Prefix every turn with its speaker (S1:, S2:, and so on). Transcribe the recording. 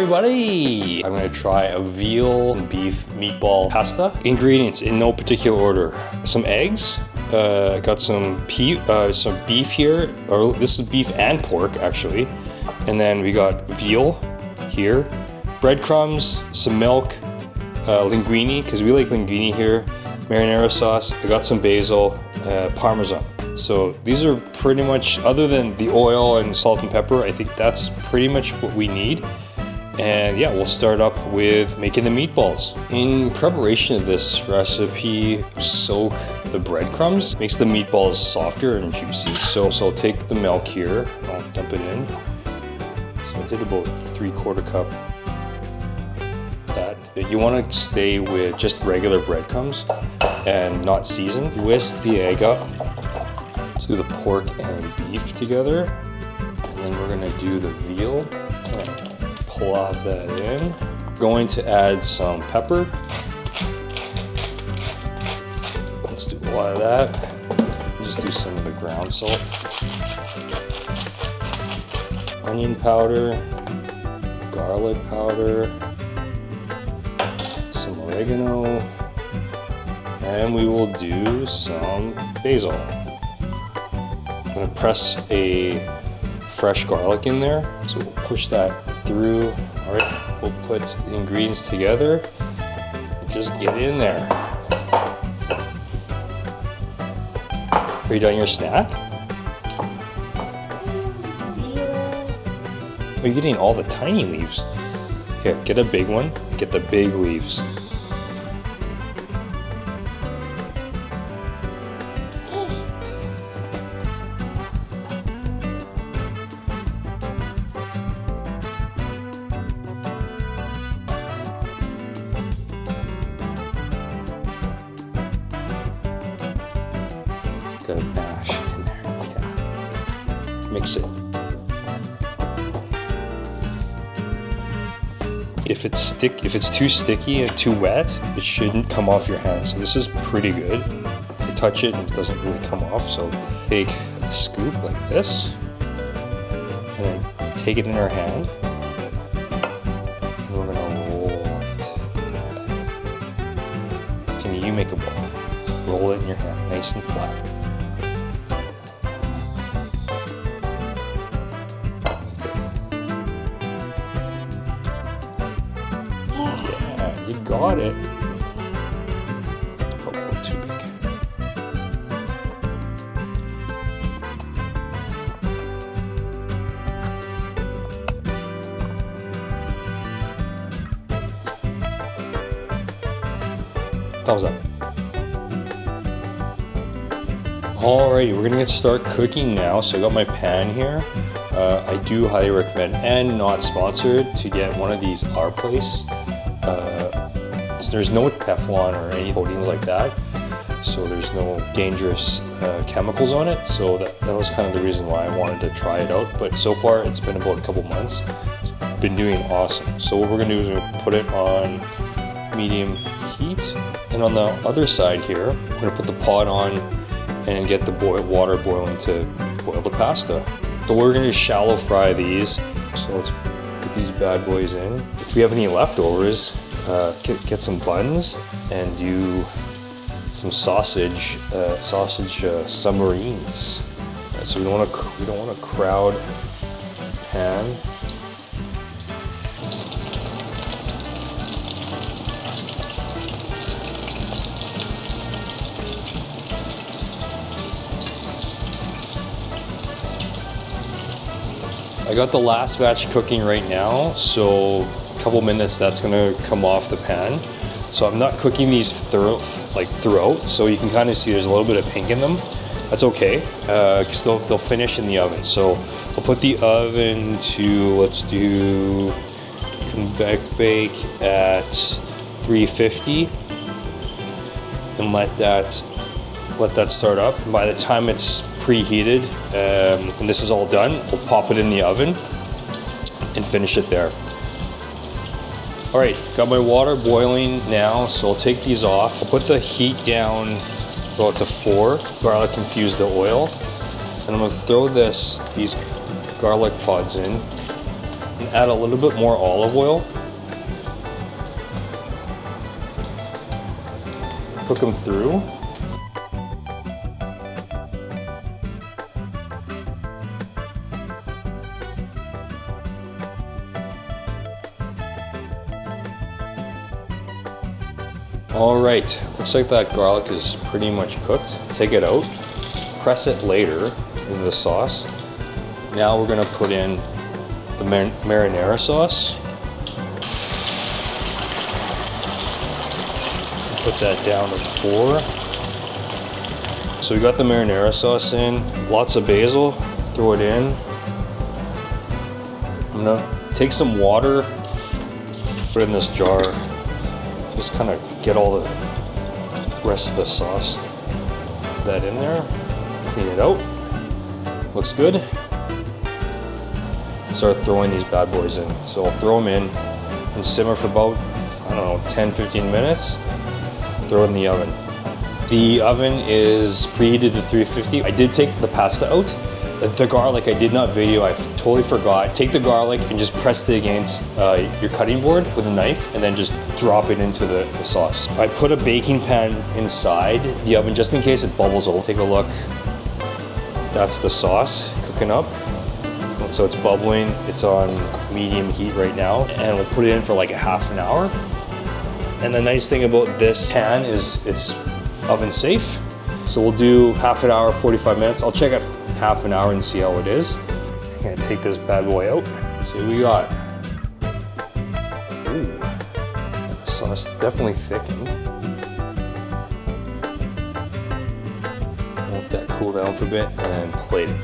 S1: everybody! I'm gonna try a veal and beef meatball pasta. Ingredients in no particular order. Some eggs, got some beef here, or this is beef and pork actually. And then we got veal here, breadcrumbs, some milk, linguine, because we like linguine here, marinara sauce. I got some basil, parmesan. So these are pretty much, other than the oil and salt and pepper, I think that's pretty much what we need. And yeah, we'll start up with making the meatballs. In preparation of this recipe, soak the breadcrumbs. Makes the meatballs softer and juicy. So I'll take the milk here, I'll dump it in. So I did about 3/4 cup. That. You want to stay with just regular breadcrumbs and not seasoned. Whisk the egg up. Let's do the pork and beef together. And then we're gonna do the veal. Plop that in. Going to add some pepper. Let's do a lot of that. Just do some of the ground salt. Onion powder, garlic powder, some oregano, and we will do some basil. I'm gonna press a fresh garlic in there, so we'll push that through. All right, we'll put the ingredients together and just get in there. Are you done your snack? Oh, you're getting all the tiny leaves. Here, get a big one, get the big leaves. Gotta mash it in there, yeah. Mix it. If it's too sticky and too wet, it shouldn't come off your hand. So this is pretty good. You touch it and it doesn't really come off. So take a scoop like this, and then take it in our hand. And we're gonna roll it. And you make a ball. Roll it in your hand, nice and flat. You got it. It's probably a little too big. Thumbs up. Alrighty, we're gonna start cooking now. So I got my pan here. I do highly recommend, and not sponsored, to get one of these Our Place. There's no Teflon or any coatings like that, so there's no dangerous chemicals on it. So that was kind of the reason why I wanted to try it out. But so far, it's been about a couple months. It's been doing awesome. So what we're gonna do is we're gonna put it on medium heat, and on the other side here, we're gonna put the pot on and get the water boiling to boil the pasta. So we're gonna shallow fry these. So let's put these bad boys in. If we have any leftovers, get some buns and do some sausage submarines. Right, so we don't want to crowd pan. I got the last batch cooking right now, so couple minutes that's gonna come off the pan. So I'm not cooking these throughout, so you can kind of see there's a little bit of pink in them. That's okay, because they'll finish in the oven. So I'll put the oven to, let's do bake at 350 and let that start up. And by the time it's preheated and this is all done, we'll pop it in the oven and finish it there. All right, got my water boiling now, so I'll take these off. I'll put the heat down about to 4. Garlic infuse the oil. And I'm gonna throw these garlic pods in. And add a little bit more olive oil. Cook them through. All right, looks like that garlic is pretty much cooked. Take it out, press it later into the sauce. Now we're gonna put in the marinara sauce. Put that down to 4. So we got the marinara sauce in, lots of basil, throw it in. I'm gonna take some water, put it in this jar. Just kind of get all the rest of the sauce. Put that in there, clean it out. Looks good. Start throwing these bad boys in. So I'll throw them in and simmer for about, I don't know, 10-15 minutes. Throw it in the oven. The oven is preheated to 350. I did take the pasta out. The garlic, I did not video, I totally forgot. Take the garlic and just press it against your cutting board with a knife and then just drop it into the sauce. I put a baking pan inside the oven just in case it bubbles over. Take a look. That's the sauce cooking up. So it's bubbling, it's on medium heat right now, and we'll put it in for like a half an hour. And the nice thing about this pan is it's oven safe. So we'll do half an hour, 45 minutes. I'll check at half an hour and see how it is. I'm gonna take this bad boy out. See what we got. Ooh, the sauce definitely thickened. Let that cool down for a bit and then plate it.